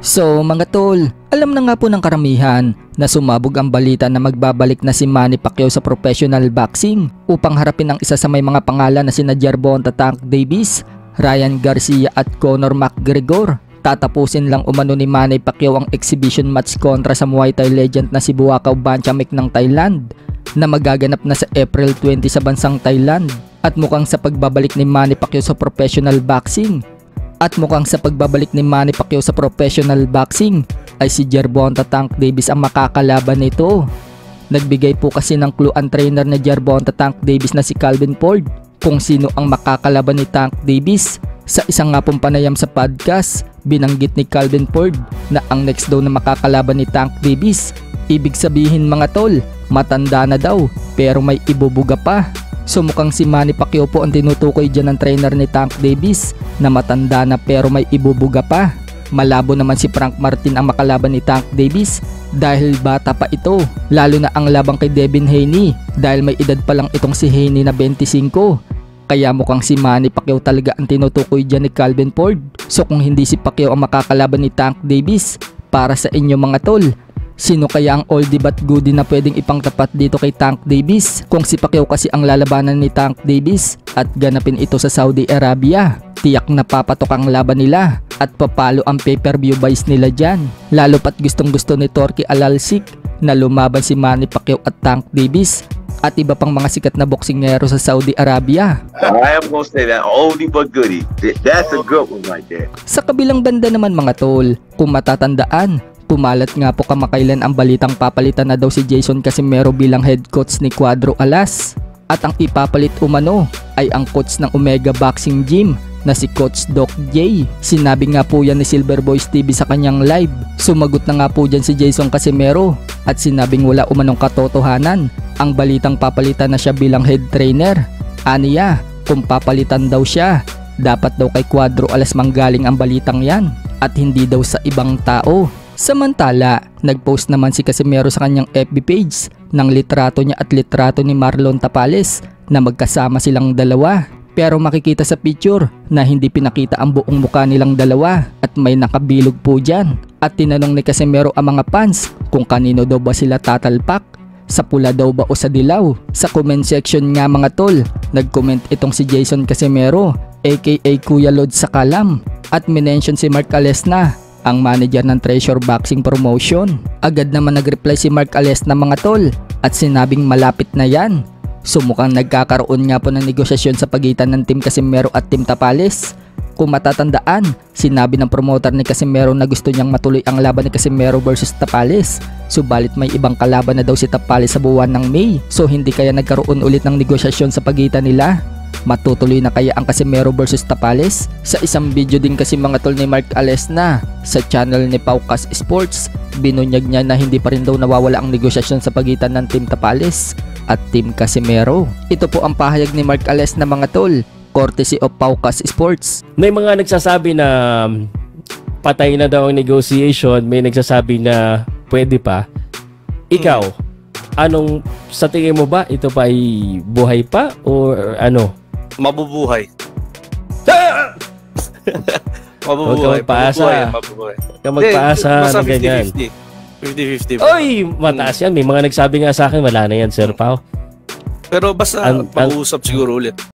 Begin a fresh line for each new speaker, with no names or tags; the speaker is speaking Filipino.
So mga tol, alam na nga po ng karamihan na sumabog ang balita na magbabalik na si Manny Pacquiao sa professional boxing upang harapin ang isa sa may mga pangalan na sina Gervonta Tank Davis, Ryan Garcia at Conor McGregor. Tatapusin lang umano ni Manny Pacquiao ang exhibition match kontra sa Muay Thai legend na si Buakaw Banchamek ng Thailand na magaganap na sa April 20 sa bansang Thailand. At mukhang sa pagbabalik ni Manny Pacquiao sa professional boxing ay si Gervonta Tank Davis ang makakalaban nito. Nagbigay po kasi ng clue ang trainer ni Gervonta Tank Davis na si Calvin Ford kung sino ang makakalaban ni Tank Davis. Sa isang nga pong panayam sa podcast, binanggit ni Calvin Ford na ang next daw na makakalaban ni Tank Davis, ibig sabihin mga tol, matanda na daw pero may ibubuga pa. So mukhang si Manny Pacquiao po ang tinutukoy dyan ng trainer ni Tank Davis na matanda na pero may ibubuga pa. Malabo naman si Frank Martin ang makalaban ni Tank Davis dahil bata pa ito, lalo na ang labang kay Devin Haney dahil may edad pa lang itong si Haney na 25. Kaya mukhang si Manny Pacquiao talaga ang tinutukoy dyan ni Calvin Ford. So kung hindi si Pacquiao ang makakalaban ni Tank Davis, para sa inyo mga tol, sino kaya ang oldie but goodie na pwedeng ipangtapat dito kay Tank Davis? Kung si Pacquiao kasi ang lalabanan ni Tank Davis at ganapin ito sa Saudi Arabia, tiyak na papatok ang laban nila at papalo ang pay-per-view buys nila dyan. Lalo pat gustong gusto ni Torky Alalsik na lumaban si Manny Pacquiao at Tank Davis at iba pang mga sikat na boksingero sa Saudi Arabia.
I am gonna say that oldie but goodie. That's a good one right there.
Sa kabilang banda naman mga tol, kung matatandaan, pumalat nga po kamakailan ang balitang papalitan na daw si Jason Casimero bilang head coach ni Cuadro Alas. At ang ipapalit umano ay ang coach ng Omega Boxing Gym na si Coach Doc J. Sinabi nga po yan ni Silver Boys TV sa kanyang live. Sumagot na nga po dyan si Jason Casimero at sinabing wala umanong katotohanan ang balitang papalitan na siya bilang head trainer. Aniya, kung papalitan daw siya, dapat daw kay Cuadro Alas manggaling ang balitang yan at hindi daw sa ibang tao. Samantala, nagpost naman si Casimero sa kanyang FB page ng litrato niya at litrato ni Marlon Tapales na magkasama silang dalawa. Pero makikita sa picture na hindi pinakita ang buong mukha nilang dalawa at may nakabilog po dyan. At tinanong ni Casimero ang mga fans kung kanino daw ba sila tatalpak, sa pula daw ba o sa dilaw. Sa comment section nga mga tol, nag-comment itong si Jason Casimero aka Kuya Lod sa Kalam at minention si Mark Alesna, ang manager ng Treasure Boxing Promotion. Agad naman nag-reply si Mark Alesna mga tol at sinabing malapit na yan. So mukhang nagkakaroon nga po ng negosasyon sa pagitan ng Team Casimero at Team Tapales. Kung matatandaan, sinabi ng promoter ni Casimero na gusto niyang matuloy ang laban ni Casimero versus Tapales. Subalit may ibang kalaban na daw si Tapales sa buwan ng May. So hindi kaya nagkaroon ulit ng negosasyon sa pagitan nila. Matutuloy na kaya ang Casimero versus Tapales? Sa isang video din kasi mga tol ni Mark Alesna sa channel ni Paukas Sports, binunyag niya na hindi pa rin daw nawawala ang negosasyon sa pagitan ng Team Tapales at Team Casimero. Ito po ang pahayag ni Mark Alesna mga tol, courtesy of Paukas Sports.
May mga nagsasabi na patay na daw ang negotiation, may nagsasabi na pwede pa. Ikaw, anong sa tingin mo ba? Ito pa ay buhay pa or ano?
Mabubuhay.
Mabubuhay. Huwag ka magpaasa. Huwag ka magpaasa na ganyan.
50-50.
Oy, mataas yan. May mga nagsabi nga sa akin, wala na yan, Sir Pao.
Pero basta pag-uusap siguro ulit.